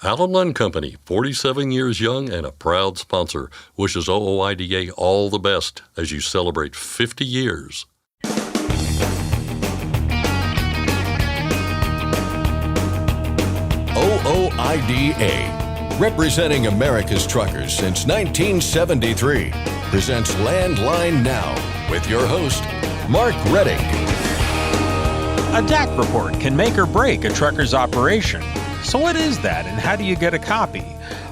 Allen Company, 47 years young and a proud sponsor, wishes OOIDA all the best as you celebrate 50 years. OOIDA, representing America's truckers since 1973, presents Landline Now with your host, Mark Redding. A DAC report can make or break a trucker's operation. So what is that, and how do you get a copy?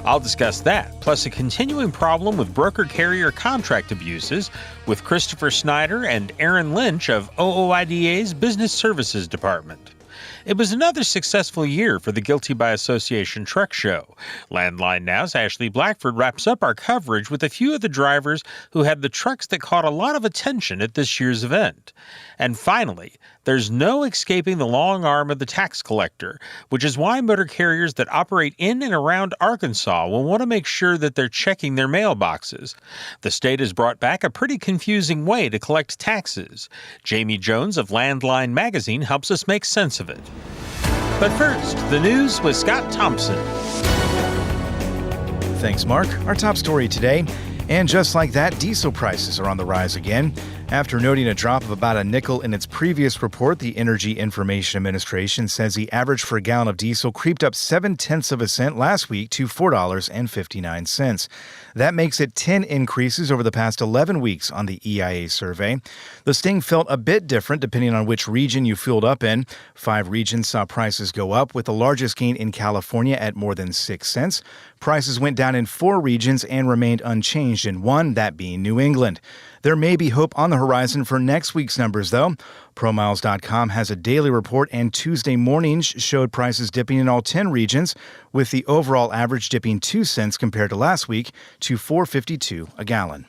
I'll discuss that, plus a continuing problem with broker-carrier contract abuses with Christopher Snyder and Aaron Lynch of OOIDA's Business Services Department. It was another successful year for the Guilty by Association Truck Show. Landline Now's Ashley Blackford wraps up our coverage with a few of the drivers who had the trucks that caught a lot of attention at this year's event. And finally, there's no escaping the long arm of the tax collector, which is why motor carriers that operate in and around Arkansas will want to make sure that they're checking their mailboxes. The state has brought back a pretty confusing way to collect taxes. Jami Jones of Landline Magazine helps us make sense of it. But first, the news with Scott Thompson. Thanks, Mark. Our top story today. And just like that, diesel prices are on the rise again. After noting a drop of about a nickel in its previous report, the Energy Information Administration says the average for a gallon of diesel creeped up 0.7 of a cent last week to $4.59. That makes it 10 increases over the past 11 weeks on the EIA survey. The sting felt a bit different depending on which region you fueled up in. 5 regions saw prices go up, with the largest gain in California at more than 6 cents. Prices went down in 4 regions and remained unchanged in 1, that being New England. There may be hope on the horizon for next week's numbers, though. ProMiles.com has a daily report, and Tuesday mornings showed prices dipping in all 10 regions, with the overall average dipping 2 cents compared to last week to $4.52 a gallon.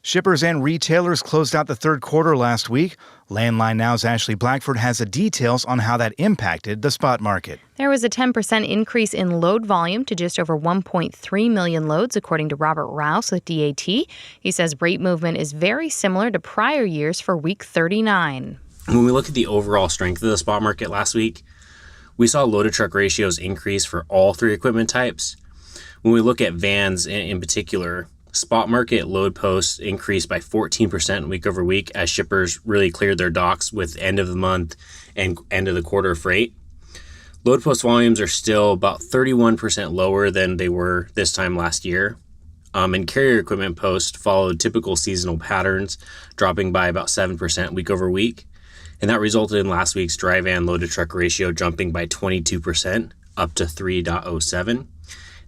Shippers and retailers closed out the third quarter last week. Landline Now's Ashley Blackford has the details on how that impacted the spot market. There was a 10% increase in load volume to just over 1.3 million loads, according to Robert Rouse with DAT. He says rate movement is very similar to prior years for week 39. When we look at the overall strength of the spot market last week, we saw load-to-truck ratios increase for all 3 equipment types. When we look at vans in particular, spot market load posts increased by 14% week over week as shippers really cleared their docks with end of the month and end of the quarter freight. Load post volumes are still about 31% lower than they were this time last year. And carrier equipment posts followed typical seasonal patterns, dropping by about 7% week over week. And that resulted in last week's dry van load to truck ratio jumping by 22% up to 3.07.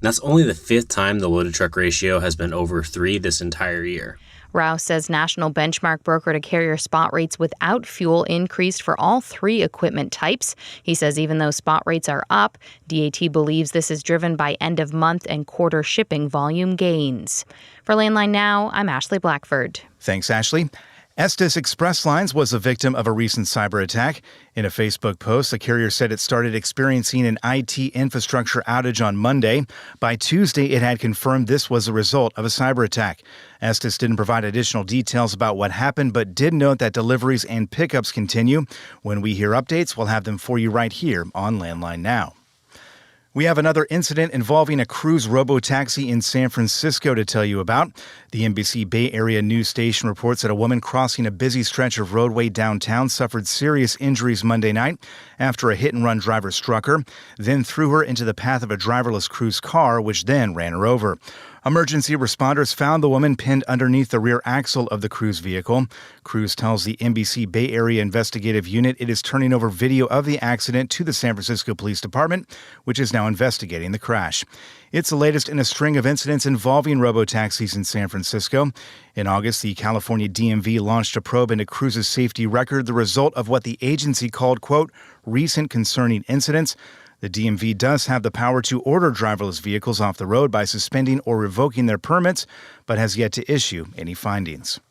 That's only the 5th time the load-to-truck ratio has been over 3 this entire year. Rouse says national benchmark broker-to-carrier spot rates without fuel increased for all 3 equipment types. He says even though spot rates are up, DAT believes this is driven by end-of-month and quarter shipping volume gains. For Landline Now, I'm Ashley Blackford. Thanks, Ashley. Estes Express Lines was a victim of a recent cyber attack. In a Facebook post, the carrier said it started experiencing an IT infrastructure outage on Monday. By Tuesday, it had confirmed this was a result of a cyber attack. Estes didn't provide additional details about what happened, but did note that deliveries and pickups continue. When we hear updates, we'll have them for you right here on Landline Now. We have another incident involving a cruise robo-taxi in San Francisco to tell you about. The NBC Bay Area news station reports that a woman crossing a busy stretch of roadway downtown suffered serious injuries Monday night after a hit-and-run driver struck her, then threw her into the path of a driverless cruise car, which then ran her over. Emergency responders found the woman pinned underneath the rear axle of the cruise vehicle. Cruise tells the NBC Bay Area Investigative Unit it is turning over video of the accident to the San Francisco Police Department, which is now investigating the crash. It's the latest in a string of incidents involving robo-taxis in San Francisco. In August, the California DMV launched a probe into Cruise's safety record, the result of what the agency called, quote, recent concerning incidents. The DMV does have the power to order driverless vehicles off the road by suspending or revoking their permits, but has yet to issue any findings.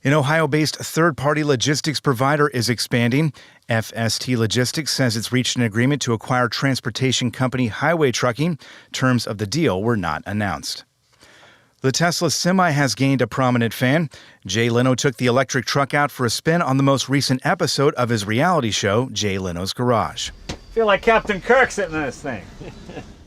An Ohio-based third-party logistics provider is expanding. FST Logistics says it's reached an agreement to acquire transportation company Highway Trucking. Terms of the deal were not announced. The Tesla Semi has gained a prominent fan. Jay Leno took the electric truck out for a spin on the most recent episode of his reality show, Jay Leno's Garage. feel like Captain Kirk sitting in this thing.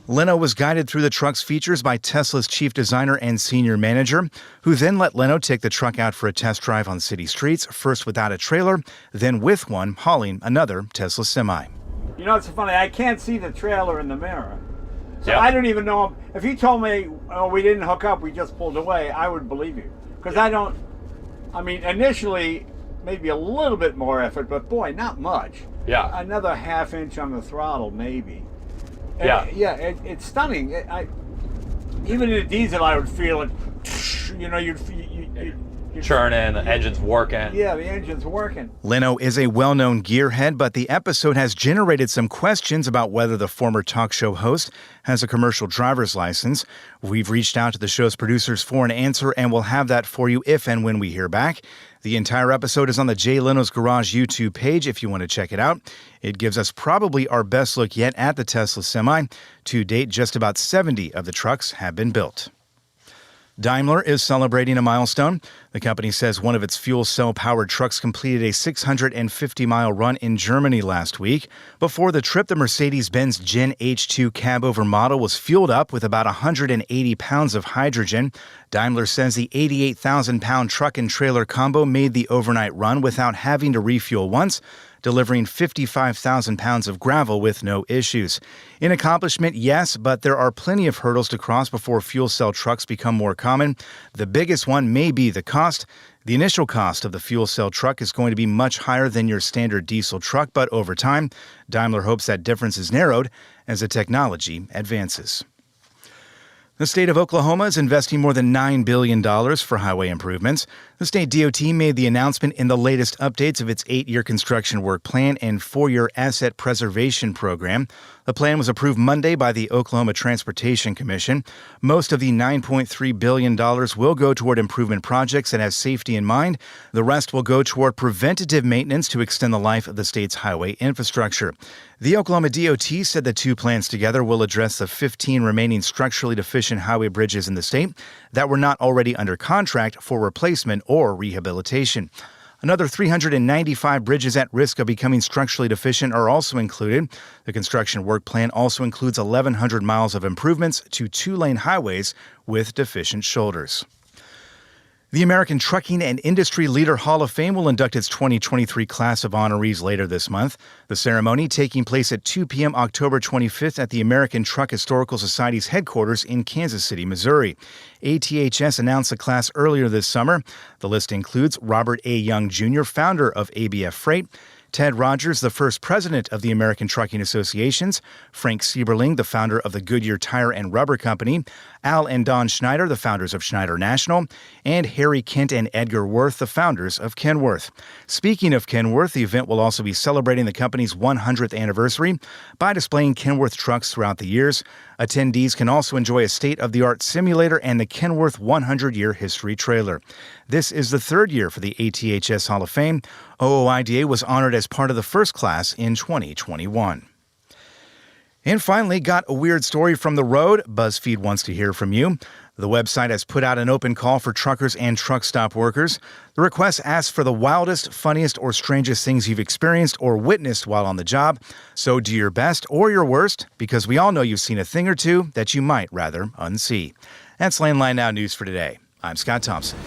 Leno was guided through the truck's features by Tesla's chief designer and senior manager, who then let Leno take the truck out for a test drive on city streets, first without a trailer, then with one, hauling another Tesla semi. You know, it's funny, I can't see the trailer in the mirror. So Yep. I don't even know if you told me, oh, we didn't hook up, we just pulled away, I would believe you. Because initially, maybe a little bit more effort, but boy, not much. Yeah. Another half inch on the throttle, maybe. And Yeah. it's stunning. Even in a diesel, I would feel it. You know, you'd Churning, the engine's working. yeah, the engine's working. Leno is a well-known gearhead, but the episode has generated some questions about whether the former talk show host has a commercial driver's license. We've reached out to the show's producers for an answer, and we'll have that for you if and when we hear back. The entire episode is on the Jay Leno's Garage YouTube page if you want to check it out. It gives us probably our best look yet at the Tesla Semi. To date, just about 70 of the trucks have been built. Daimler is celebrating a milestone. The company says one of its fuel cell-powered trucks completed a 650-mile run in Germany last week. Before the trip, the Mercedes-Benz Gen H2 cab-over model was fueled up with about 180 pounds of hydrogen. Daimler says the 88,000-pound truck and trailer combo made the overnight run without having to refuel once, delivering 55,000 pounds of gravel with no issues. An accomplishment, yes, but there are plenty of hurdles to cross before fuel cell trucks become more common. The biggest one may be the cost. The initial cost of the fuel cell truck is going to be much higher than your standard diesel truck, but over time, Daimler hopes that difference is narrowed as the technology advances. The state of Oklahoma is investing more than $9 billion for highway improvements. The state DOT made the announcement in the latest updates of its 8-year construction work plan and 4-year asset preservation program. The plan was approved Monday by the Oklahoma Transportation Commission. Most of the $9.3 billion will go toward improvement projects that have safety in mind. The rest will go toward preventative maintenance to extend the life of the state's highway infrastructure. The Oklahoma DOT said the two plans together will address the 15 remaining structurally deficient highway bridges in the state that were not already under contract for replacement or rehabilitation. Another 395 bridges at risk of becoming structurally deficient are also included. The construction work plan also includes 1,100 miles of improvements to 2-lane highways with deficient shoulders. The American Trucking and Industry Leader Hall of Fame will induct its 2023 class of honorees later this month. The ceremony taking place at 2 p.m. October 25th at the American Truck Historical Society's headquarters in Kansas City, Missouri. ATHS announced the class earlier this summer. The list includes Robert A. Young Jr., founder of ABF Freight, Ted Rogers, the first president of the American Trucking Associations, Frank Sieberling, the founder of the Goodyear Tire and Rubber Company, Al and Don Schneider, the founders of Schneider National, and Harry Kent and Edgar Worth, the founders of Kenworth. Speaking of Kenworth, the event will also be celebrating the company's 100th anniversary by displaying Kenworth trucks throughout the years. Attendees can also enjoy a state-of-the-art simulator and the Kenworth 100-year history trailer. This is the third year for the ATHS Hall of Fame. OOIDA was honored as part of the first class in 2021. And finally, got a weird story from the road. BuzzFeed wants to hear from you. The website has put out an open call for truckers and truck stop workers. The request asks for the wildest, funniest, or strangest things you've experienced or witnessed while on the job. So do your best or your worst, because we all know you've seen a thing or two that you might rather unsee. That's Landline Now News for today. I'm Scott Thompson.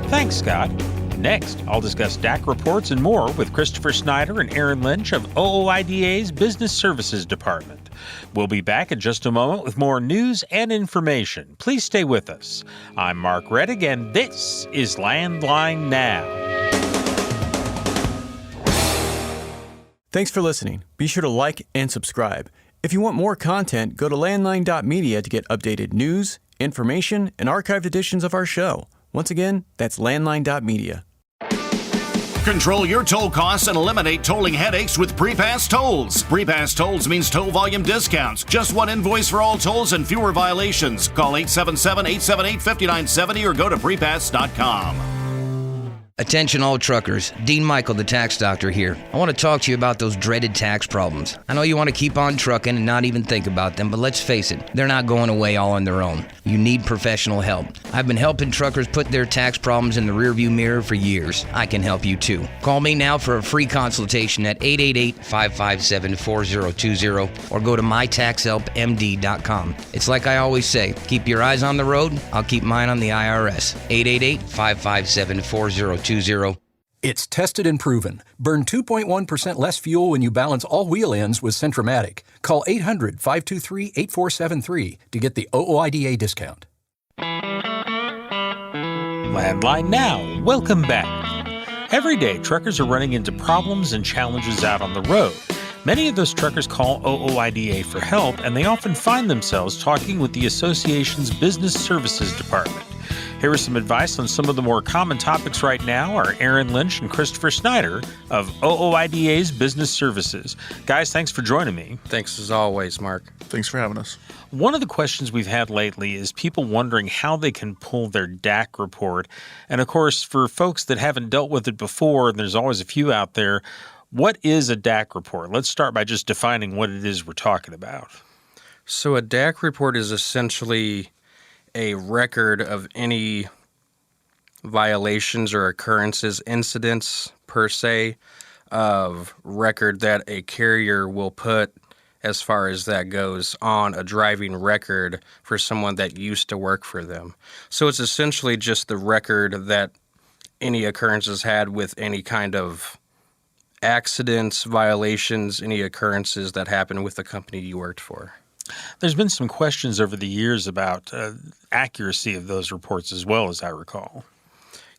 Thanks, Scott. Next, I'll discuss DAC reports and more with Christopher Snyder and Aaron Lynch of OOIDA's Business Services Department. We'll be back in just a moment with more news and information. Please stay with us. I'm Mark Reddick, and this is Landline Now. Thanks for listening. Be sure to like and subscribe. If you want more content, go to landline.media to get updated news, information, and archived editions of our show. Once again, that's landline.media. Control your toll costs and eliminate tolling headaches with Prepass Tolls. Prepass Tolls means toll volume discounts. Just one invoice for all tolls and fewer violations. Call 877-878-5970 or go to prepass.com. Attention all truckers, Dean Michael, the tax doctor here. I want to talk to you about those dreaded tax problems. I know you want to keep on trucking and not even think about them, but let's face it, they're not going away all on their own. You need professional help. I've been helping truckers put their tax problems in the rearview mirror for years. I can help you too. Call me now for a free consultation at 888-557-4020 or go to mytaxhelpmd.com. It's like I always say, keep your eyes on the road, I'll keep mine on the IRS. 888-557-4020. It's tested and proven. Burn 2.1% less fuel when you balance all wheel ends with Centromatic. Call 800-523-8473 to get the OOIDA discount. Landline Now, welcome back. Every day, truckers are running into problems and challenges out on the road. Many of those truckers call OOIDA for help, and they often find themselves talking with the association's Business Services Department. Here is some advice on some of the more common topics right now are Aaron Lynch and Christopher Snyder of OOIDA's Business Services. Guys, thanks for joining me. Thanks as always, Mark. Thanks for having us. One of the questions we've had lately is people wondering how they can pull their DAC report. And of course, for folks that haven't dealt with it before, and there's always a few out there, what is a DAC report? Let's start by just defining what it is we're talking about. So a DAC report is essentially a record of any violations or occurrences, incidents per se, of record that a carrier will put, as far as that goes, on a driving record for someone that used to work for them. So it's essentially just the record that any occurrences had with any kind of accidents, violations, any occurrences that happened with the company you worked for. There's been some questions over the years about accuracy of those reports as well, as I recall.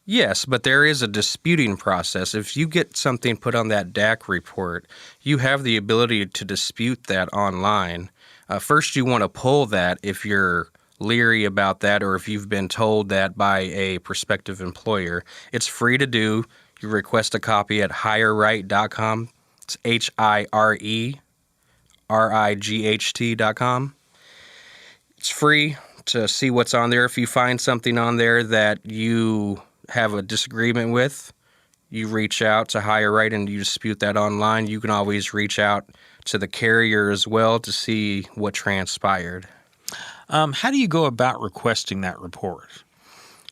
Yes, but there is a disputing process. If you get something put on that DAC report, you have the ability to dispute that online. First, you want to pull that if you're leery about that or if you've been told that by a prospective employer. It's free to do. You request a copy at hireright.com. It's HIRERIGHT.com. It's free to see what's on there. If you find something on there that you have a disagreement with, you reach out to HireRight and you dispute that online. You can always reach out to the carrier as well to see what transpired. How do you go about requesting that report?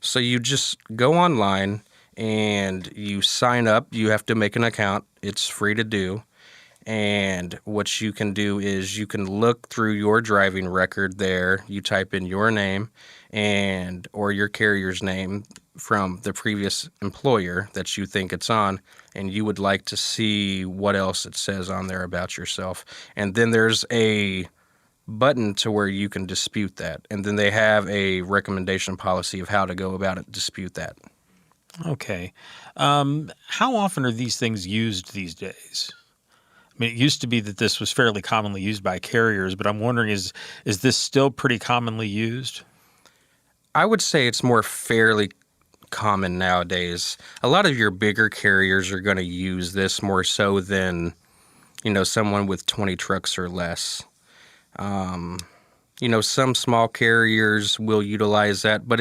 So you just go online and you sign up. You have to make an account. It's free to do. And what you can do is you can look through your driving record there. You type in your name and or your carrier's name from the previous employer that you think it's on, and you would like to see what else it says on there about yourself. And then there's a button to where you can dispute that. And then they have a recommendation policy of how to go about it, dispute that. Okay. How often are these things used these days? I mean, it used to be that this was fairly commonly used by carriers, but I'm wondering, is this still pretty commonly used? I would say it's more fairly common nowadays. A lot of your bigger carriers are going to use this more so than, someone with 20 trucks or less. Some small carriers will utilize that, but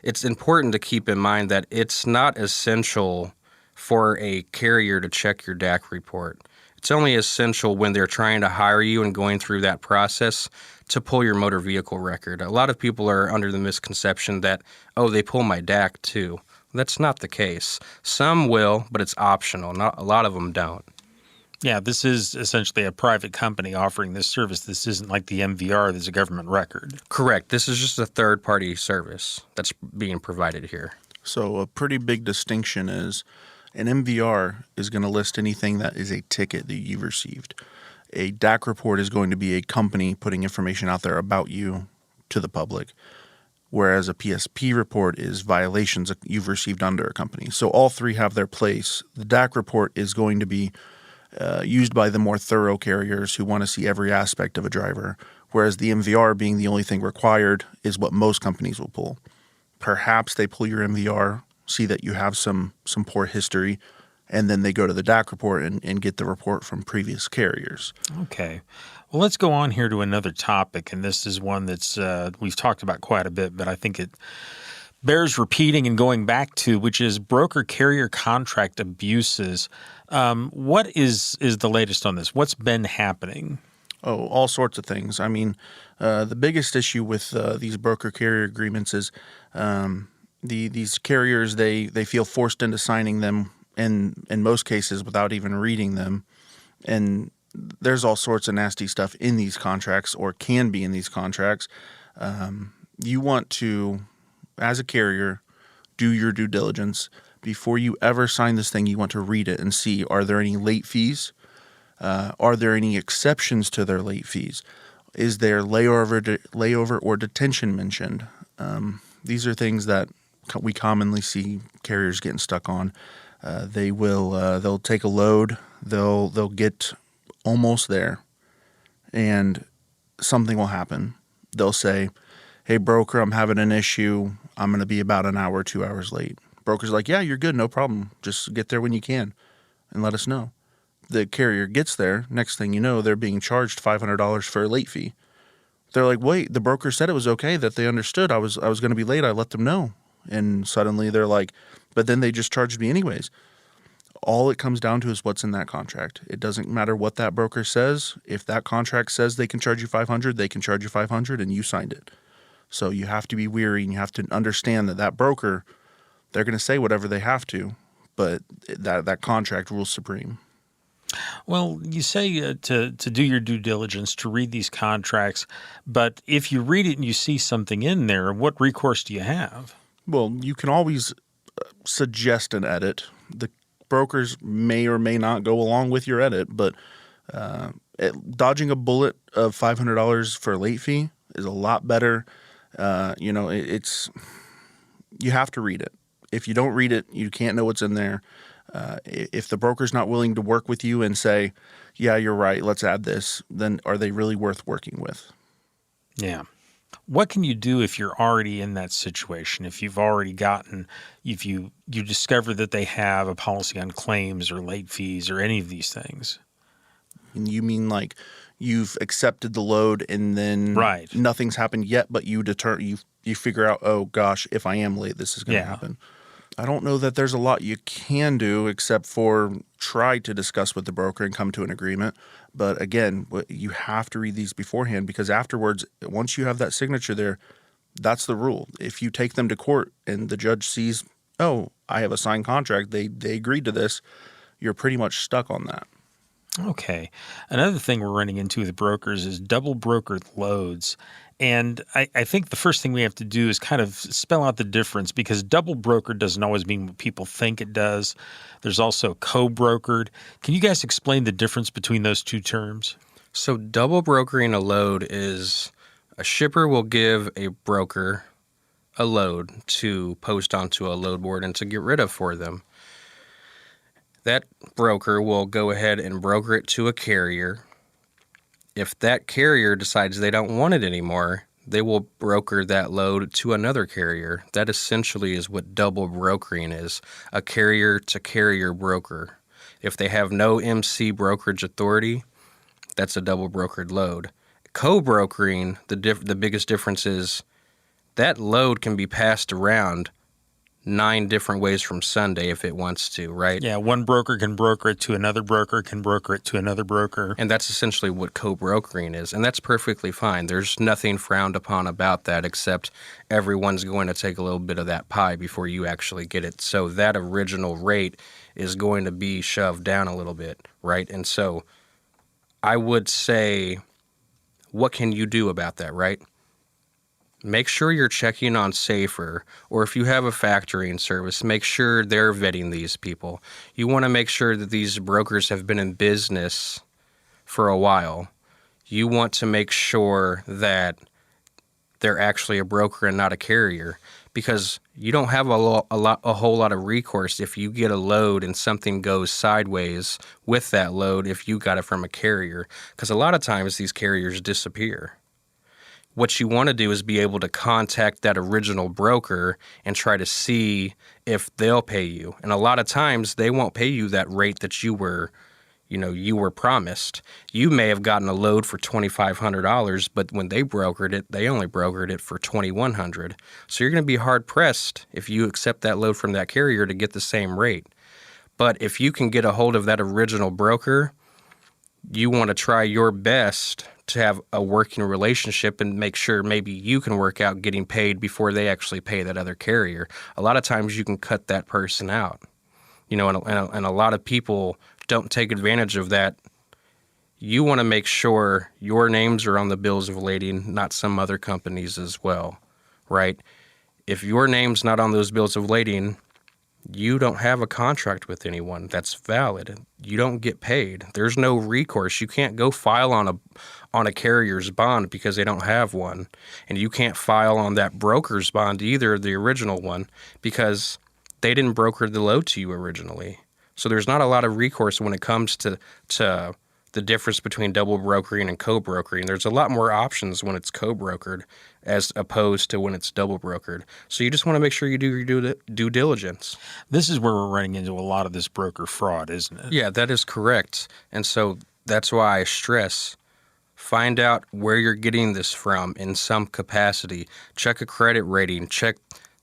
it's important to keep in mind that it's not essential for a carrier to check your DAC report. It's only essential when they're trying to hire you and going through that process to pull your motor vehicle record. A lot of people are under the misconception that, they pull my DAC too. That's not the case. Some will, but it's optional. A lot of them don't. Yeah, this is essentially a private company offering this service. This isn't like the MVR that's a government record. Correct. This is just a third-party service that's being provided here. So a pretty big distinction is an MVR is going to list anything that is a ticket that you've received. A DAC report is going to be a company putting information out there about you to the public, whereas a PSP report is violations that you've received under a company. So all three have their place. The DAC report is going to be used by the more thorough carriers who want to see every aspect of a driver, whereas the MVR, being the only thing required, is what most companies will pull. Perhaps they pull your MVR, see that you have some poor history, and then they go to the DAC report and get the report from previous carriers. Okay. Well, let's go on here to another topic, and this is one that's we've talked about quite a bit, but I think it bears repeating and going back to, which is broker carrier contract abuses. What is the latest on this? What's been happening? Oh, all sorts of things. I mean, the biggest issue with these broker carrier agreements is these carriers, they feel forced into signing them, and in most cases without even reading them. And there's all sorts of nasty stuff in these contracts, or can be in these contracts. You want to, as a carrier, do your due diligence. Before you ever sign this thing, you want to read it and see, are there any late fees? Are there any exceptions to their late fees? Is there layover or detention mentioned? These are things that we commonly see carriers getting stuck on. They'll take a load, they'll get almost there, and something will happen. They'll say, "Hey broker, I'm having an issue. I'm going to be about an hour or 2 hours late." Broker's like, "Yeah, you're good, no problem. Just get there when you can and let us know." The carrier gets there. Next thing you know, they're being charged $500 for a late fee. They're like, "Wait, the broker said it was okay, that they understood. I was going to be late. I let them know." And suddenly they're like, "But then they just charged me anyways." All it comes down to is what's in that contract. It doesn't matter what that broker says. If that contract says they can charge you $500, they can charge you $500, and you signed it. So you have to be wary, and you have to understand that broker, they're going to say whatever they have to, but that contract rules supreme. Well, you say to do your due diligence, to read these contracts, but if you read it and you see something in there, what recourse do you have? Well, you can always suggest an edit. The brokers may or may not go along with your edit, but dodging a bullet of $500 for a late fee is a lot better. It's you have to read it. If you don't read it, you can't know what's in there. If the broker's not willing to work with you and say, "Yeah, you're right, let's add this," then are they really worth working with? Yeah. What can you do if you're already in that situation? If you've already if you discover that they have a policy on claims or late fees or any of these things? You mean like you've accepted the load and then nothing's happened yet, but you figure out, "Oh gosh, if I am late, this is going to happen." I don't know that there's a lot you can do except for try to discuss with the broker and come to an agreement. But again, you have to read these beforehand, because afterwards, once you have that signature there, that's the rule. If you take them to court and the judge sees, "Oh, I have a signed contract, they agreed to this," you're pretty much stuck on that. Okay. Another thing we're running into with brokers is double brokered loads. And I think the first thing we have to do is kind of spell out the difference, because double brokered doesn't always mean what people think it does. There's also co-brokered. Can you guys explain the difference between those two terms? So double brokering a load is a shipper will give a broker a load to post onto a load board and to get rid of for them. That broker will go ahead and broker it to a carrier. If that carrier decides they don't want it anymore, they will broker that load to another carrier. That essentially is what double brokering is, a carrier-to-carrier broker. If they have no MC brokerage authority, that's a double brokered load. Co-brokering, the biggest difference is that load can be passed around 9 different ways from Sunday if it wants to, right? Yeah, one broker can broker it to another broker, can broker it to another broker. And that's essentially what co-brokering is, and that's perfectly fine. There's nothing frowned upon about that, except everyone's going to take a little bit of that pie before you actually get it. So that original rate is going to be shoved down a little bit, right? And so I would say, what can you do about that, right? Make sure you're checking on Safer, or if you have a factoring service, make sure they're vetting these people. You want to make sure that these brokers have been in business for a while. You want to make sure that they're actually a broker and not a carrier, because you don't have a whole lot of recourse if you get a load and something goes sideways with that load if you got it from a carrier, because a lot of times these carriers disappear. What you want to do is be able to contact that original broker and try to see if they'll pay you. And a lot of times they won't pay you that rate that you were you were promised. You may have gotten a load for $2,500, but when they brokered it, they only brokered it for $2,100. So you're going to be hard pressed if you accept that load from that carrier to get the same rate. But if you can get a hold of that original broker, you want to try your best to have a working relationship and make sure maybe you can work out getting paid before they actually pay that other carrier. A lot of times you can cut that person out, and a lot of people don't take advantage of that. You want to make sure your names are on the bills of lading, not some other companies as well, right? If your name's not on those bills of lading, you don't have a contract with anyone that's valid. You don't get paid. There's no recourse. You can't go file on a carrier's bond because they don't have one. And you can't file on that broker's bond either, the original one, because they didn't broker the load to you originally. So there's not a lot of recourse when it comes to the difference between double brokering and co-brokering. There's a lot more options when it's co-brokered as opposed to when it's double brokered. So you just want to make sure you do your due diligence. This is where we're running into a lot of this broker fraud, isn't it? Yeah, that is correct. And so that's why I stress, find out where you're getting this from in some capacity. Check a credit rating. Check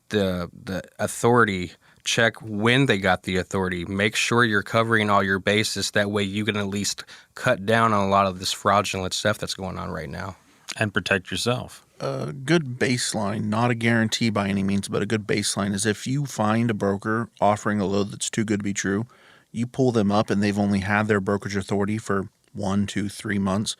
the authority. Check when they got the authority. Make sure you're covering all your bases. That way you can at least cut down on a lot of this fraudulent stuff that's going on right now. And protect yourself. A good baseline, not a guarantee by any means, but a good baseline is if you find a broker offering a load that's too good to be true, you pull them up and they've only had their brokerage authority for 1, 2, 3 months,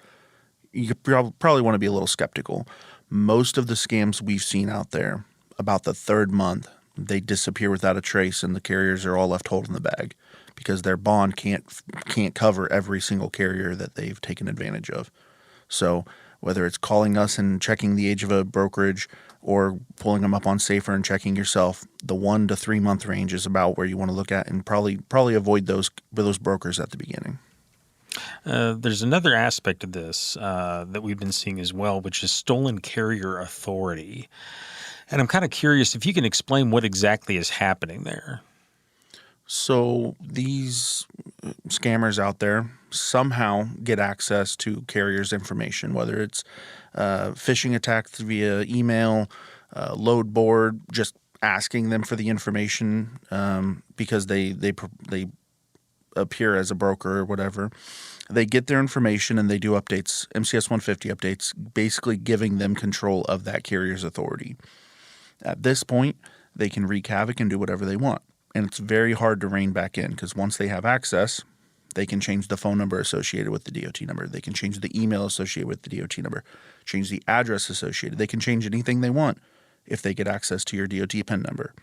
you probably want to be a little skeptical. Most of the scams we've seen out there, about the third month, they disappear without a trace, and the carriers are all left holding the bag because their bond can't cover every single carrier that they've taken advantage of. So whether it's calling us and checking the age of a brokerage or pulling them up on Safer and checking yourself, the 1 to 3 month range is about where you want to look at, and probably avoid those brokers at the beginning. There's another aspect of this that we've been seeing as well, which is stolen carrier authority. And I'm kind of curious if you can explain what exactly is happening there. So these scammers out there somehow get access to carriers' information, whether it's phishing attacks via email, load board, just asking them for the information because they appear as a broker or whatever. They get their information and they do updates, MCS 150 updates, basically giving them control of that carrier's authority. At this point, they can wreak havoc and do whatever they want. And it's very hard to rein back in because once they have access, they can change the phone number associated with the DOT number. They can change the email associated with the DOT number, change the address associated. They can change anything they want if they get access to your DOT PIN number.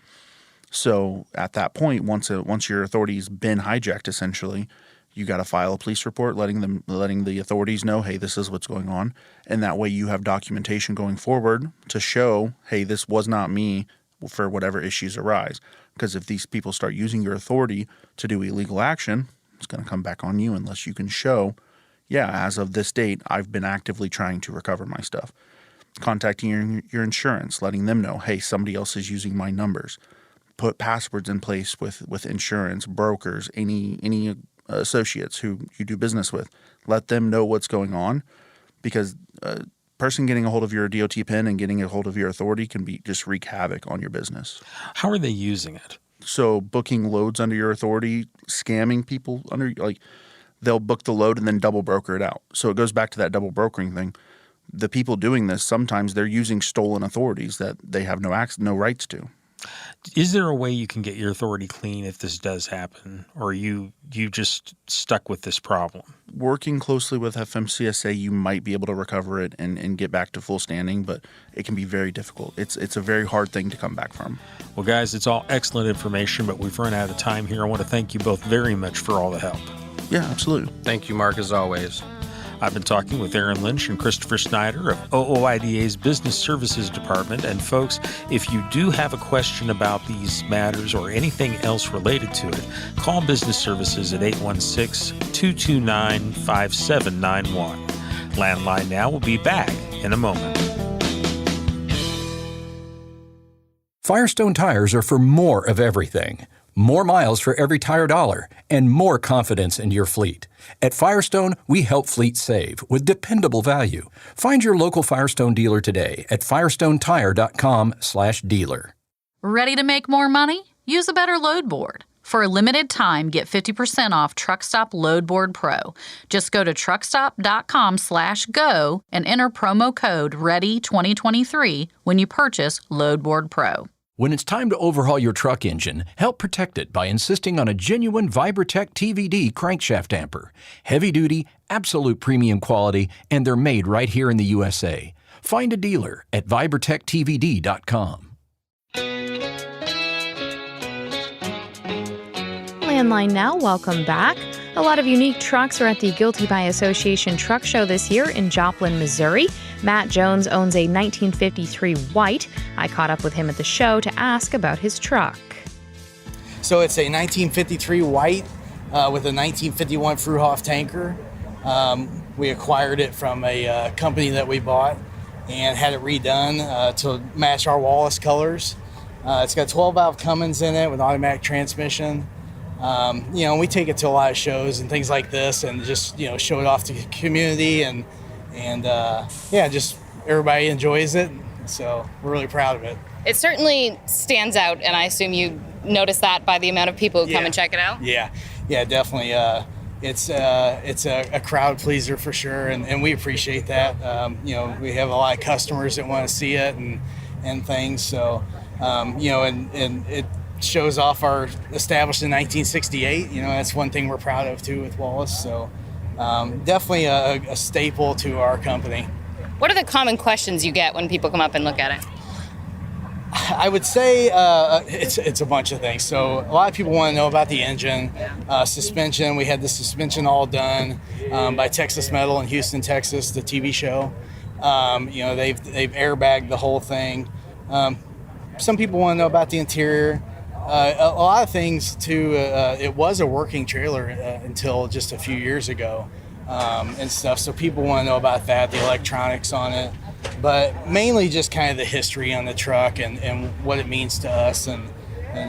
So at that point, once your authority's been hijacked, essentially, you got to file a police report letting the authorities know, hey, this is what's going on. And that way you have documentation going forward to show, hey, this was not me for whatever issues arise. Because if these people start using your authority to do illegal action, it's going to come back on you unless you can show, yeah, as of this date, I've been actively trying to recover my stuff. Contacting your insurance, letting them know, hey, somebody else is using my numbers. Put passwords in place with insurance, brokers, any associates who you do business with. Let them know what's going on, because a person getting a hold of your DOT PIN and getting a hold of your authority can just wreak havoc on your business. How are they using it? So booking loads under your authority, scamming people they'll book the load and then double broker it out. So it goes back to that double brokering thing. The people doing this, sometimes they're using stolen authorities that they have no rights to. Is there a way you can get your authority clean if this does happen, or are you just stuck with this problem? Working closely with FMCSA, you might be able to recover it and get back to full standing, but it can be very difficult. It's a very hard thing to come back from. Well, guys, it's all excellent information, but we've run out of time here. I want to thank you both very much for all the help. Yeah, absolutely. Thank you, Mark, as always. I've been talking with Aaron Lynch and Christopher Snyder of OOIDA's Business Services Department. And folks, if you do have a question about these matters or anything else related to it, call Business Services at 816-229-5791. Landline Now will be back in a moment. Firestone tires are for more of everything. more miles for every tire dollar, and more confidence in your fleet. At Firestone, we help fleets save with dependable value. Find your local Firestone dealer today at firestonetire.com/dealer. Ready to make more money? Use a better load board. For a limited time, get 50% off Truckstop Load Board Pro. Just go to truckstop.com/go and enter promo code READY2023 when you purchase Load Board Pro. When it's time to overhaul your truck engine, help protect it by insisting on a genuine Vibratech TVD crankshaft damper. Heavy duty, absolute premium quality, and they're made right here in the USA. Find a dealer at vibratechtvd.com. Landline now, welcome back. A lot of unique trucks are at the Guilty by Association Truck Show this year in Joplin, Missouri. Matt Jones owns a 1953 white. I caught up with him at the show to ask about his truck. So it's a 1953 white with a 1951 Fruhoff tanker. We acquired it from a company that we bought and had it redone to match our Wallace colors. It's got 12-valve Cummins in it with automatic transmission. We take it to a lot of shows and things like this and just, show it off to the community and just everybody enjoys it. So we're really proud of it. It certainly stands out, and I assume you notice that by the amount of people who come and check it out? Yeah, definitely. It's a crowd pleaser for sure, and we appreciate that. We have a lot of customers that want to see it and things. So, and it shows off our established in 1968. That's one thing we're proud of too with Wallace. So definitely a staple to our company. What are the common questions you get when people come up and look at it? I would say it's a bunch of things. So a lot of people want to know about the engine, suspension. We had the suspension all done by Texas Metal in Houston, Texas, the TV show. They've airbagged the whole thing. Some people want to know about the interior. A lot of things too. It was a working trailer until just a few years ago and stuff. So people want to know about that, the electronics on it, but mainly just kind of the history on the truck and what it means to us and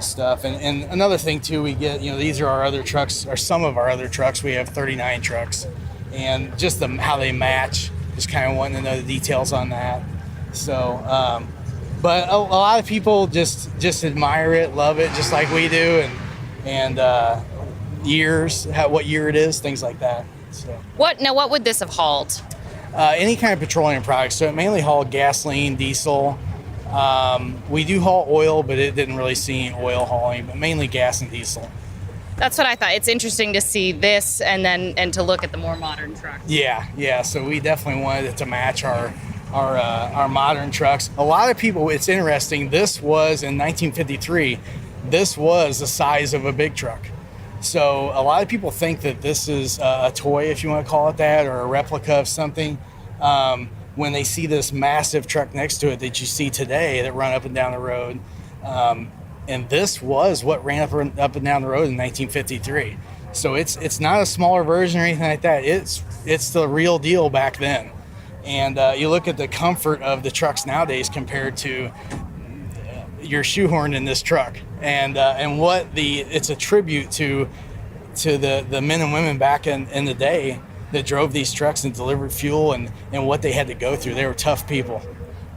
stuff. And another thing too, we get, these are our other trucks, or some of our other trucks. We have 39 trucks, and just how they match. Just kind of wanting to know the details on that. So. But a lot of people just admire it, love it, just like we do, and what year it is, things like that. So. What would this have hauled? Any kind of petroleum products. So it mainly hauled gasoline, diesel. We do haul oil, but it didn't really see oil hauling, but mainly gas and diesel. That's what I thought. It's interesting to see this and to look at the more modern trucks. Yeah. So we definitely wanted it to match our modern trucks. A lot of people, it's interesting, this was in 1953, this was the size of a big truck. So a lot of people think that this is a toy, if you want to call it that, or a replica of something. When they see this massive truck next to it that you see today that run up and down the road. And this was what ran up and down the road in 1953. So it's not a smaller version or anything like that. It's the real deal back then. And you look at the comfort of the trucks nowadays compared to you're shoehorned in this truck, and what it's a tribute to the men and women back in the day that drove these trucks and delivered fuel and what they had to go through. They were tough people.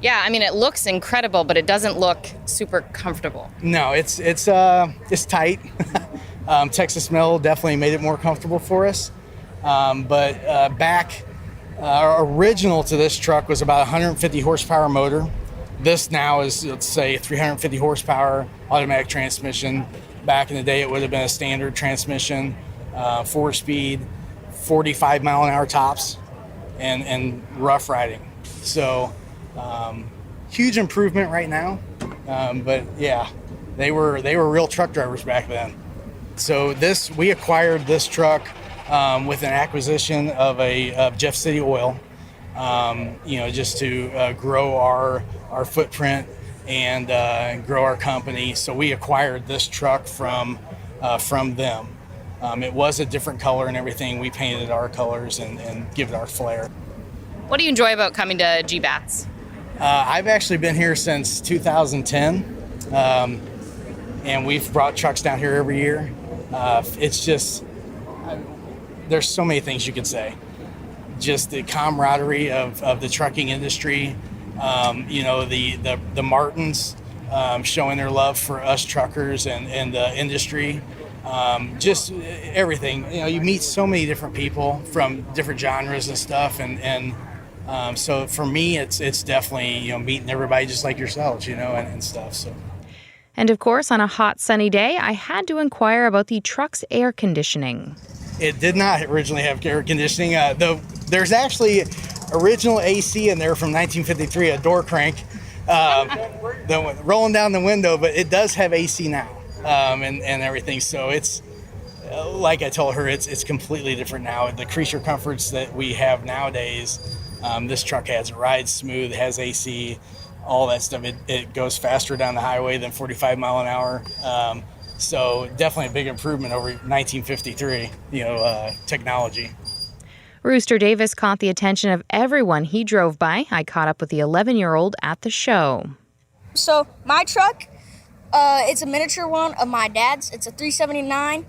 Yeah, I mean, it looks incredible, but it doesn't look super comfortable. No, it's tight. Texas Metal definitely made it more comfortable for us, but back. Our original to this truck was about 150 horsepower motor. This now is, let's say, 350 horsepower automatic transmission. Back in the day, it would have been a standard transmission, 4-speed, 45 mile an hour tops, and rough riding. So huge improvement right now. But yeah, they were real truck drivers back then. So we acquired this truck with an acquisition of Jeff City Oil, just to grow our footprint and grow our company. So we acquired this truck from them. It was a different color and everything. We painted our colors and give it our flair. What do you enjoy about coming to GBATS? I've actually been here since 2010. and we've brought trucks down here every year. It's just, there's so many things you could say. Just the camaraderie of the trucking industry, the Martins showing their love for us truckers and the industry. Just everything. You meet so many different people from different genres and stuff, and so for me, it's definitely meeting everybody just like yourselves, and stuff. So. And of course, on a hot sunny day, I had to inquire about the truck's air conditioning. It did not originally have air conditioning. There's actually original AC in there from 1953, a door crank, rolling down the window, but it does have AC now, and everything. So it's, like I told her, it's completely different now. The creature comforts that we have nowadays, this truck has. It rides smooth, it has AC, all that stuff. It goes faster down the highway than 45 mile an hour. So definitely a big improvement over 1953, technology. Rooster Davis caught the attention of everyone he drove by. I caught up with the 11-year-old at the show. So my truck, it's a miniature one of my dad's. It's a 379,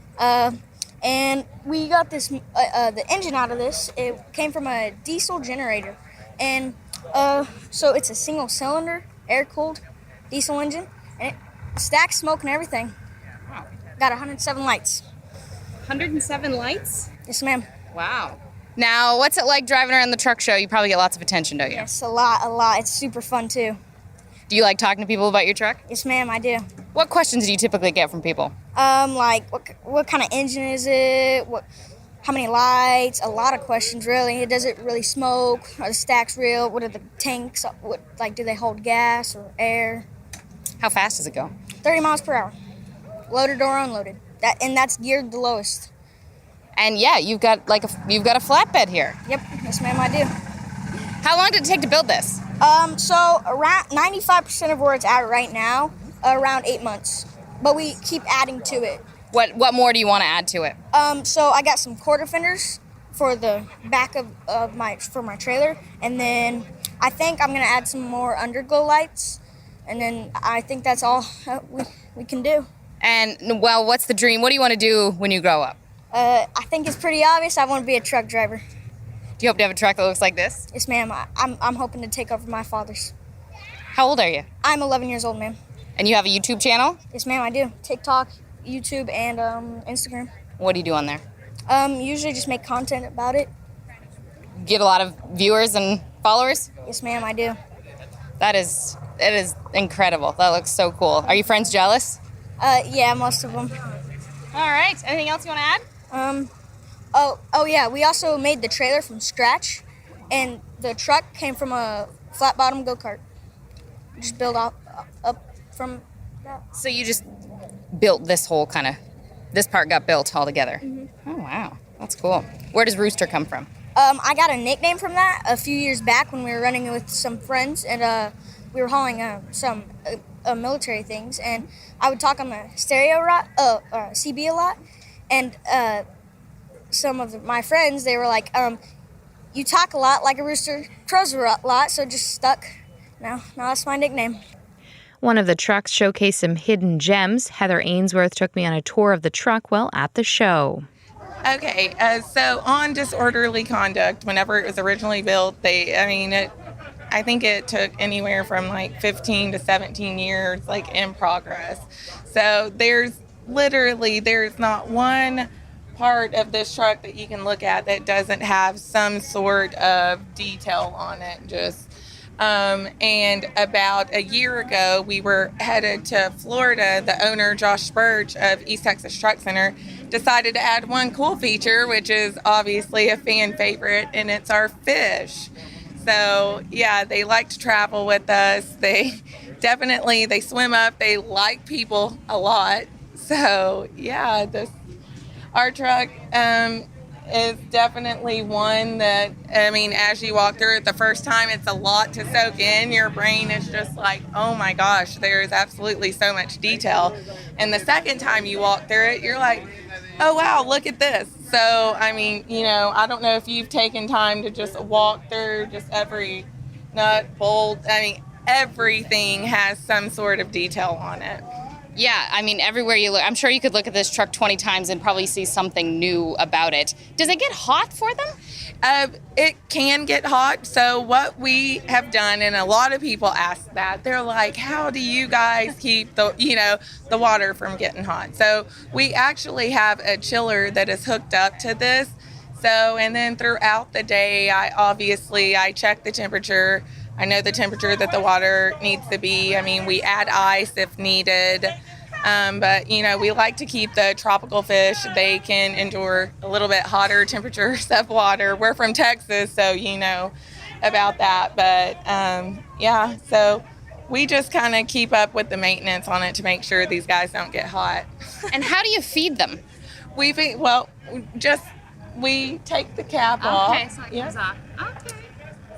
and we got this the engine out of this. It came from a diesel generator, and so it's a single cylinder, air-cooled diesel engine, and it stacks smoke and everything. Wow. Got 107 lights. 107 lights? Yes, ma'am. Wow. Now, what's it like driving around the truck show? You probably get lots of attention, don't you? Yes, a lot. It's super fun, too. Do you like talking to people about your truck? Yes, ma'am, I do. What questions do you typically get from people? Like, what kind of engine is it? How many lights? A lot of questions, really. Does it really smoke? Are the stacks real? What are the tanks? Do they hold gas or air? How fast does it go? 30 miles per hour. Loaded or unloaded. That's geared the lowest. And yeah, you've got a flatbed here. Yep, yes ma'am, I do. How long did it take to build this? So around 95% of where it's at right now, around 8 months. But we keep adding to it. What more do you want to add to it? So I got some quarter fenders for the back of my trailer, and then I think I'm gonna add some more underglow lights, and then I think that's all we can do. And well, what's the dream? What do you want to do when you grow up? I think it's pretty obvious. I want to be a truck driver. Do you hope to have a truck that looks like this? Yes, ma'am. I'm hoping to take over my father's. How old are you? I'm 11 years old, ma'am. And you have a YouTube channel? Yes, ma'am, I do. TikTok, YouTube, and Instagram. What do you do on there? Usually just make content about it. Get a lot of viewers and followers? Yes, ma'am, I do. It is incredible. That looks so cool. Are your friends jealous? Yeah, most of them. All right. Anything else you want to add? Oh yeah. We also made the trailer from scratch, and the truck came from a flat bottom go-kart. Just built up from that. So you just built this whole this part got built all together. Mm-hmm. Oh wow, that's cool. Where does Rooster come from? I got a nickname from that a few years back when we were running with some friends, and we were hauling some military things, and I would talk on the stereo CB a lot, and some of my friends, they were like, you talk a lot like a rooster, crows a lot, so it just stuck. Now that's my nickname. One of the trucks showcased some hidden gems. Heather Ainsworth took me on a tour of the truck while at the show. Okay, so on disorderly conduct, whenever it was originally built, I think it took anywhere from 15 to 17 years, in progress. So there's not one part of this truck that you can look at that doesn't have some sort of detail on it. And about a year ago, we were headed to Florida. The owner, Josh Spurge of East Texas Truck Center, decided to add one cool feature, which is obviously a fan favorite, and it's our fish. So yeah, they like to travel with us. They swim up. They like people a lot. So yeah, our truck is definitely one that, as you walk through it the first time, it's a lot to soak in. Your brain is just like, oh my gosh, there's absolutely so much detail. And the second time you walk through it, you're like, oh wow, look at this. So, I don't know if you've taken time to just walk through just every nut, bolt. Everything has some sort of detail on it. Yeah, I mean, everywhere you look, I'm sure you could look at this truck 20 times and probably see something new about it. Does it get hot for them? It can get hot. So what we have done, and a lot of people ask that, they're like, how do you guys keep the water from getting hot? So we actually have a chiller that is hooked up to this. So, and then throughout the day, I check the temperature. I know the temperature that the water needs to be. I mean, we add ice if needed. But, we like to keep the tropical fish. They can endure a little bit hotter temperatures of water. We're from Texas, so you know about that. But, so we just kind of keep up with the maintenance on it to make sure these guys don't get hot. And how do you feed them? We take the cap off. Okay, so it goes off. Okay.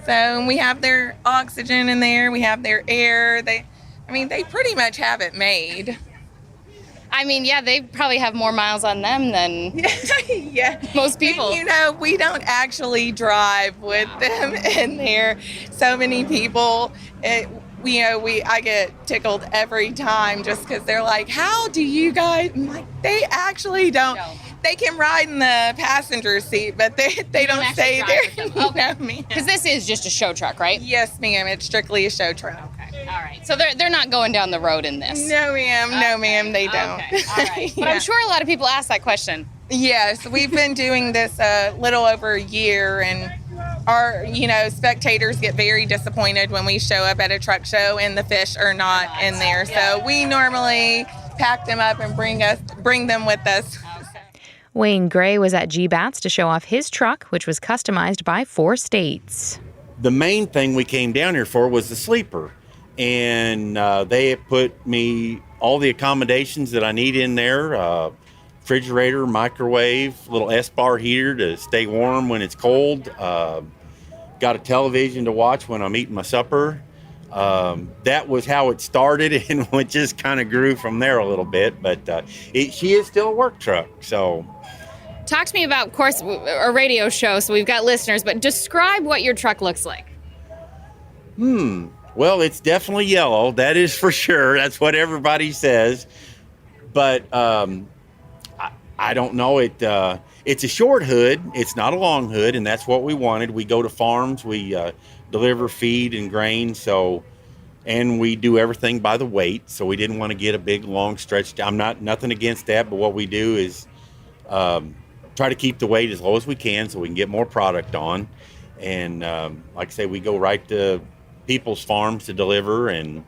So we have their oxygen in there. We have their air. They pretty much have it made. I mean, yeah, they probably have more miles on them than most people. And, we don't actually drive with them in there. So many people, I get tickled every time just because they're like, how do you guys, I'm like, they actually don't. No. They can ride in the passenger seat, but they don't stay there. Okay. Because this is just a show truck, right? Yes, ma'am. It's strictly a show truck. Okay. All right. So they're not going down the road in this? No, ma'am. Okay. No, ma'am. They don't. Okay. All right. But I'm sure a lot of people ask that question. Yes. We've been doing this a little over a year, and our, spectators get very disappointed when we show up at a truck show and the fish are not in there. So we normally pack them up and bring them with us. Wayne Gray was at GBATS to show off his truck, which was customized by 4 states. The main thing we came down here for was the sleeper. And they put me all the accommodations that I need in there. Refrigerator, microwave, little S-bar heater to stay warm when it's cold. Got a television to watch when I'm eating my supper. That was how it started, and it just kind of grew from there a little bit. But she is still a work truck, so... Talk to me about, of course, a radio show, so we've got listeners, but describe what your truck looks like. Well, it's definitely yellow. That is for sure. That's what everybody says. But I don't know. It's a short hood. It's not a long hood, and that's what we wanted. We go to farms. We deliver feed and grain, and we do everything by the weight. So we didn't want to get a big, long stretch. I'm nothing against that, but what we do is try to keep the weight as low as we can so we can get more product on. And like I say, we go right to people's farms to deliver, and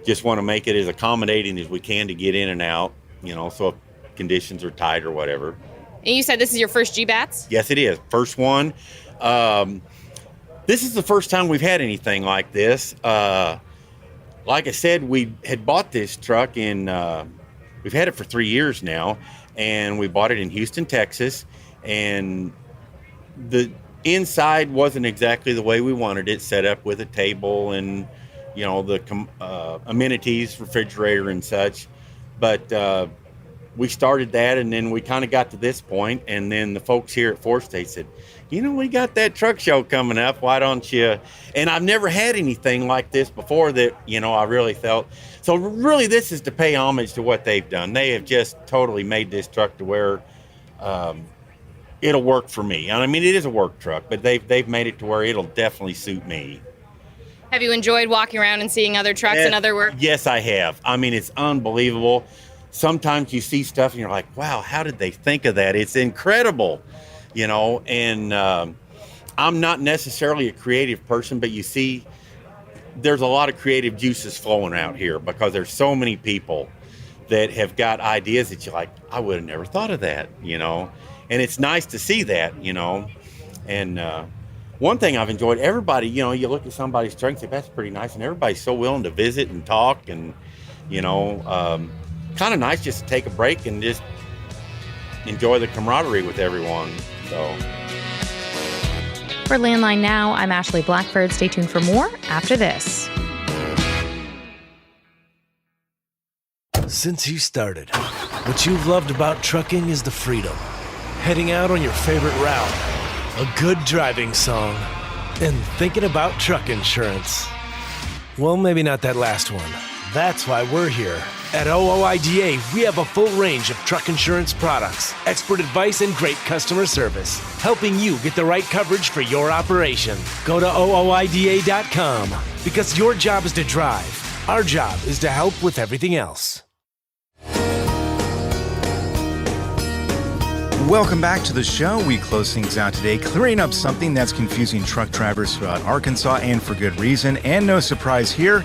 just want to make it as accommodating as we can to get in and out, so if conditions are tight or whatever. And you said this is your first GBATS? Yes, it is. First one. This is the first time we've had anything like this. Like I said, we had bought this truck we've had it for 3 years now, and we bought it in Houston, Texas, and the inside wasn't exactly the way we wanted it, set up with a table and, the amenities, refrigerator and such. But we started that, and then we kind of got to this point, and then the folks here at 4 States said, we got that truck show coming up. Why don't you? And I've never had anything like this before that, I really felt. So really, this is to pay homage to what they've done. They have just totally made this truck to where it'll work for me. And I mean, it is a work truck, but they've made it to where it'll definitely suit me. Have you enjoyed walking around and seeing other trucks and other work? Yes, I have. I mean, it's unbelievable. Sometimes you see stuff and you're like, wow, how did they think of that? It's incredible, and I'm not necessarily a creative person, but you see there's a lot of creative juices flowing out here because there's so many people that have got ideas that you're like, I would have never thought of that, and it's nice to see that, and one thing I've enjoyed, everybody, you look at somebody's truck and say, that's pretty nice, and everybody's so willing to visit and talk, and, kind of nice just to take a break and just enjoy the camaraderie with everyone. So, for Landline Now, I'm Ashley Blackford. Stay tuned for more after this. Since you started, what you've loved about trucking is the freedom. Heading out on your favorite route, a good driving song, and thinking about truck insurance. Well, maybe not that last one. That's why we're here. At OOIDA, we have a full range of truck insurance products, expert advice, and great customer service, helping you get the right coverage for your operation. Go to OOIDA.com because your job is to drive. Our job is to help with everything else. Welcome back to the show. We close things out today, clearing up something that's confusing truck drivers throughout Arkansas, and for good reason. And no surprise here,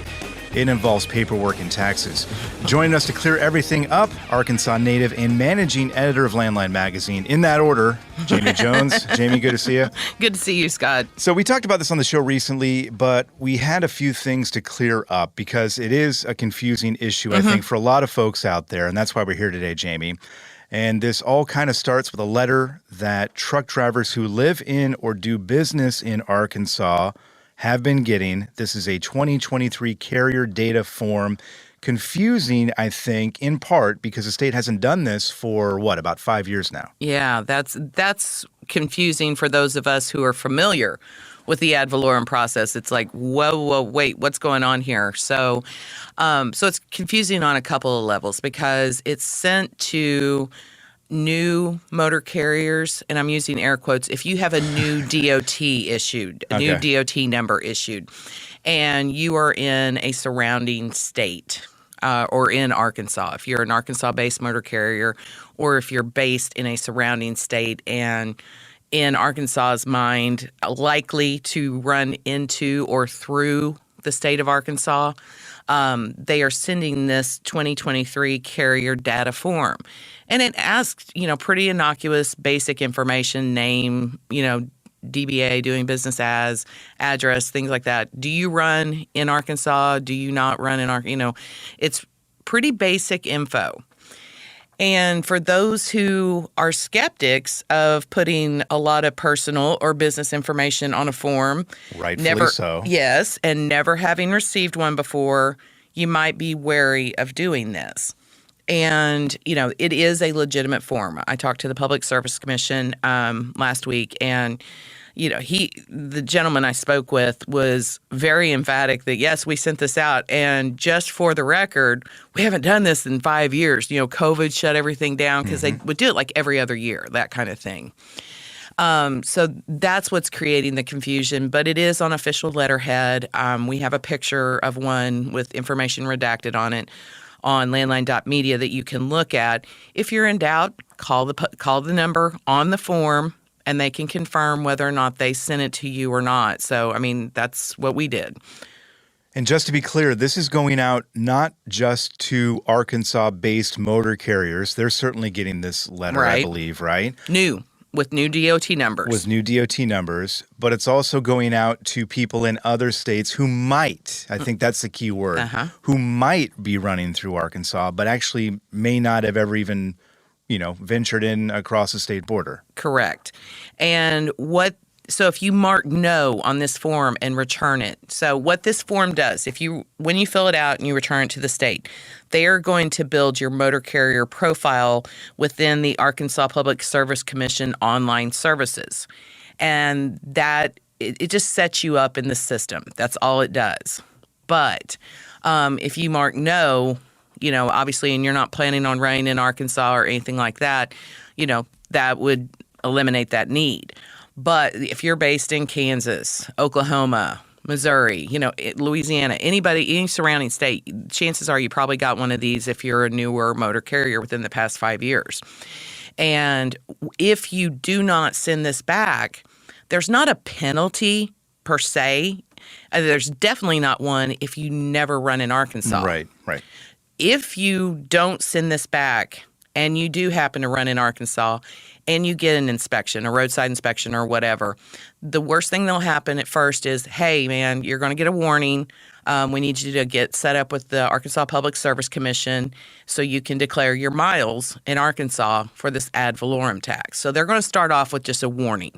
it involves paperwork and taxes. Joining us to clear everything up, Arkansas native and managing editor of Landline Magazine. In that order, Jami Jones. Jami, good to see you. Good to see you, Scott. So we talked about this on the show recently, but we had a few things to clear up because it is a confusing issue, I think, for a lot of folks out there. And that's why we're here today, Jami. And this all kind of starts with a letter that truck drivers who live in or do business in Arkansas have been getting. This is a 2023 carrier data form. Confusing, I think, in part because the state hasn't done this for, about 5 years now? Yeah, that's confusing for those of us who are familiar with the ad valorem process. It's like, whoa, wait, what's going on here? So it's confusing on a couple of levels because it's sent to new motor carriers, and I'm using air quotes, if you have a new DOT issued, new DOT number issued, and you are in a surrounding state or in Arkansas, if you're an Arkansas-based motor carrier, or if you're based in a surrounding state and in Arkansas's mind, likely to run into or through the state of Arkansas, they are sending this 2023 carrier data form. And it asks, pretty innocuous, basic information, name, DBA, doing business as, address, things like that. Do you run in Arkansas? Do you not run in Arkansas? It's pretty basic info. And for those who are skeptics of putting a lot of personal or business information on a form, rightfully so. Yes, and never having received one before, you might be wary of doing this. And, it is a legitimate form. I talked to the Public Service Commission last week, and, the gentleman I spoke with was very emphatic that, yes, we sent this out. And just for the record, we haven't done this in 5 years. COVID shut everything down because they would do it like every other year, that kind of thing. So that's what's creating the confusion, but it is on official letterhead. We have a picture of one with information redacted on it on landline.media that you can look at. If you're in doubt, call the number on the form, and they can confirm whether or not they sent it to you or not. So, that's what we did. And just to be clear, this is going out not just to Arkansas-based motor carriers. They're certainly getting this letter, I believe, right? With new DOT numbers. With new DOT numbers, but it's also going out to people in other states who might, I think that's the key word, who might be running through Arkansas, but actually may not have ever even, ventured in across the state border. Correct. And so if you mark no on this form and return it, so what this form does, when you fill it out and you return it to the state, they are going to build your motor carrier profile within the Arkansas Public Service Commission online services. And that, it just sets you up in the system. That's all it does. But if you mark no, obviously, and you're not planning on running in Arkansas or anything like that, that would eliminate that need. But if you're based in Kansas, Oklahoma, Missouri, Louisiana, any surrounding state, chances are you probably got one of these if you're a newer motor carrier within the past 5 years. And if you do not send this back, there's not a penalty per se. There's definitely not one if you never run in Arkansas. Right. If you don't send this back and you do happen to run in Arkansas and you get an inspection, a roadside inspection or whatever, the worst thing that'll happen at first is, hey, man, you're going to get a warning. We need you to get set up with the Arkansas Public Service Commission so you can declare your miles in Arkansas for this ad valorem tax. So they're going to start off with just a warning.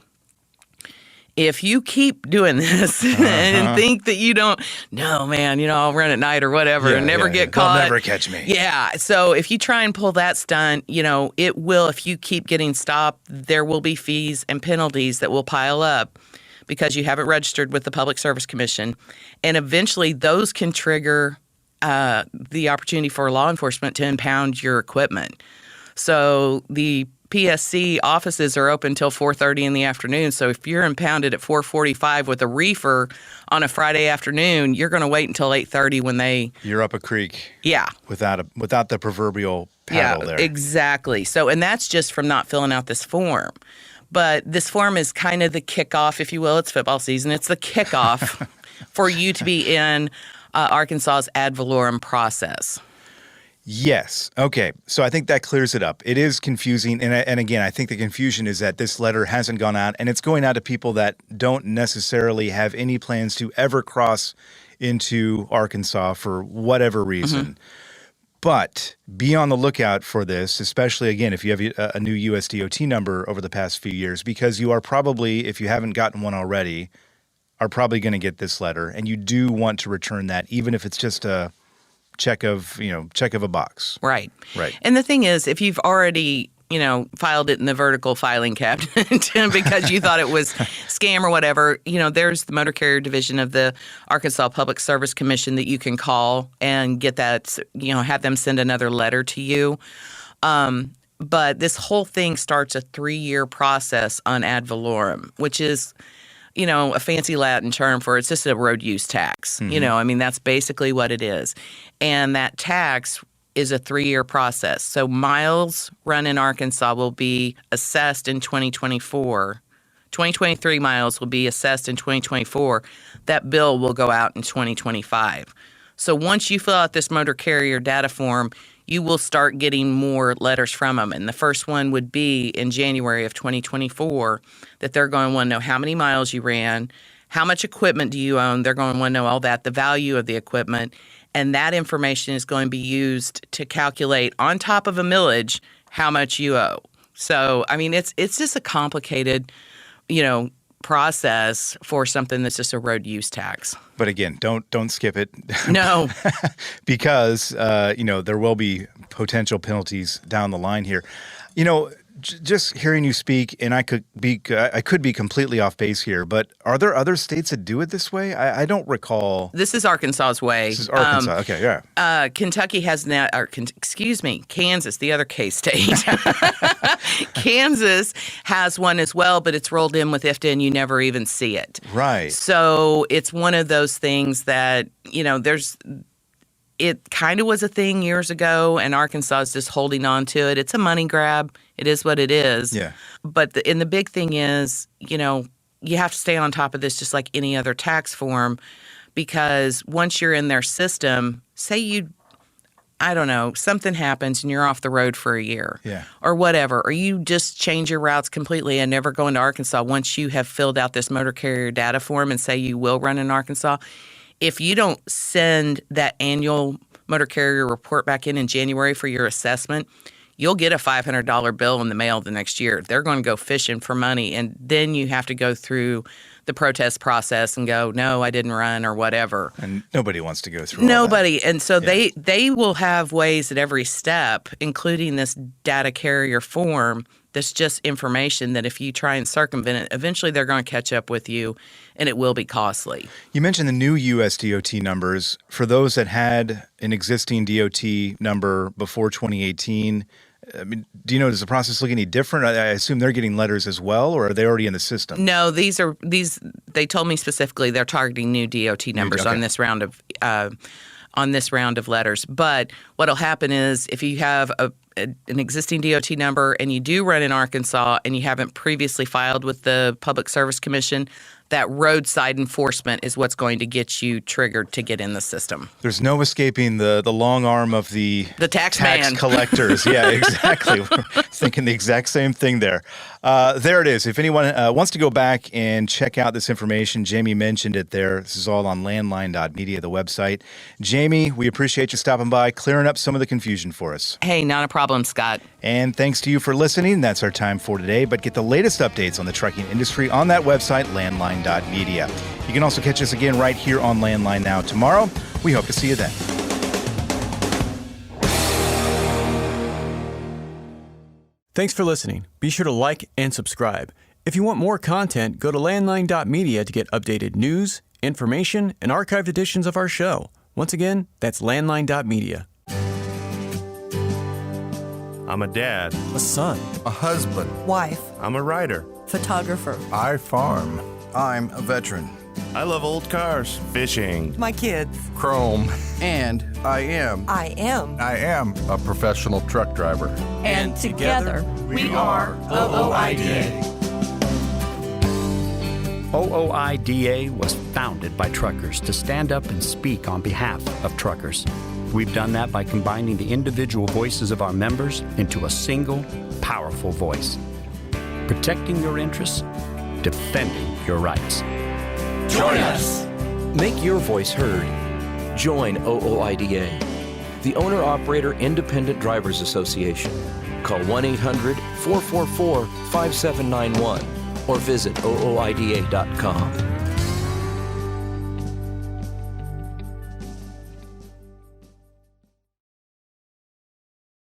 If you keep doing this and think that you don't, no, man, I'll run at night or whatever and never get caught. They'll never catch me. Yeah. So if you try and pull that stunt, it will, if you keep getting stopped, there will be fees and penalties that will pile up because you haven't registered with the Public Service Commission. And eventually those can trigger the opportunity for law enforcement to impound your equipment. So the PSC offices are open till 4:30 in the afternoon. So if you're impounded at 4:45 with a reefer on a Friday afternoon, you're going to wait until 8:30 when you're up a creek. Yeah. Without the proverbial paddle there. Exactly. So, and that's just from not filling out this form. But this form is kind of the kickoff, if you will. It's football season. It's the kickoff for you to be in Arkansas's ad valorem process. Yes. Okay. So I think that clears it up. It is confusing. And again, I think the confusion is that this letter hasn't gone out, and it's going out to people that don't necessarily have any plans to ever cross into Arkansas for whatever reason. Mm-hmm. But be on the lookout for this, especially, again, if you have a new USDOT number over the past few years, because you are probably, if you haven't gotten one already, are probably going to get this letter. And you do want to return that, even if it's just a check of a box. Right. Right. And the thing is, if you've already, filed it in the vertical filing cabinet because you thought it was scam or whatever, there's the Motor Carrier Division of the Arkansas Public Service Commission that you can call and get that, have them send another letter to you. But this whole thing starts a 3-year process on ad valorem, which is, a fancy Latin term for it's just a road use tax. Mm-hmm. That's basically what it is. And that tax is a 3-year process. So miles run in Arkansas will be assessed in 2024. 2023 miles will be assessed in 2024. That bill will go out in 2025. So once you fill out this motor carrier data form, you will start getting more letters from them. And the first one would be in January of 2024 that they're going to want to know how many miles you ran, how much equipment do you own. They're going to want to know all that, the value of the equipment. And that information is going to be used to calculate on top of a millage how much you owe. So, it's just a complicated, process for something that's just a road use tax. But again, don't skip it. No. Because, there will be potential penalties down the line here. Just hearing you speak, and I could be completely off base here, but are there other states that do it this way? I don't recall. This is Arkansas's way. This is Arkansas. Okay, yeah. Kentucky has now, Kansas, the other K-state. Kansas has one as well, but it's rolled in with IFTA and you never even see it. Right. So it's one of those things that, it kind of was a thing years ago, and Arkansas is just holding on to it. It's a money grab. It is what it is. Yeah. But the big thing is, you have to stay on top of this just like any other tax form, because once you're in their system, say something happens and you're off the road for a year. Yeah. Or whatever, or you just change your routes completely and never go into Arkansas once you have filled out this motor carrier data form and say you will run in Arkansas. If you don't send that annual motor carrier report back in January for your assessment, you'll get a $500 bill in the mail the next year. They're going to go fishing for money, and then you have to go through the protest process and go, no, I didn't run or whatever. And nobody wants to go through Nobody. all that. And so they will have ways at every step, including this data carrier form, that's just information that if you try and circumvent it, eventually they're going to catch up with you, and it will be costly. You mentioned the new USDOT numbers. For those that had an existing DOT number before 2018, do you know, does the process look any different? I assume they're getting letters as well, or are they already in the system? No, they told me specifically they're targeting new DOT numbers on this round of letters. But what'll happen is if you have an existing DOT number and you do run in Arkansas and you haven't previously filed with the Public Service Commission, that roadside enforcement is what's going to get you triggered to get in the system. There's no escaping the long arm of the tax man. Collectors. Yeah, exactly. We're thinking the exact same thing there. There it is. If anyone wants to go back and check out this information, Jami mentioned it there. This is all on landline.media, the website. Jami, we appreciate you stopping by, clearing up some of the confusion for us. Hey, not a problem, Scott. And thanks to you for listening. That's our time for today. But get the latest updates on the trucking industry on that website, landline.media. You can also catch us again right here on Landline Now tomorrow. We hope to see you then. Thanks for listening. Be sure to like and subscribe. If you want more content, go to landline.media to get updated news, information, and archived editions of our show. Once again, that's landline.media. I'm a dad, a son, a husband, wife, I'm a writer, photographer. I farm. I'm a veteran. I love old cars, fishing, My kids. chrome, and I am a professional truck driver. And together, we are OOIDA. OOIDA was founded by truckers to stand up and speak on behalf of truckers. We've done that by combining the individual voices of our members into a single, powerful voice. Protecting your interests, defending your rights. Join us. Make your voice heard. Join OOIDA, the Owner-Operator Independent Drivers Association. Call 1-800-444-5791 or visit OOIDA.com.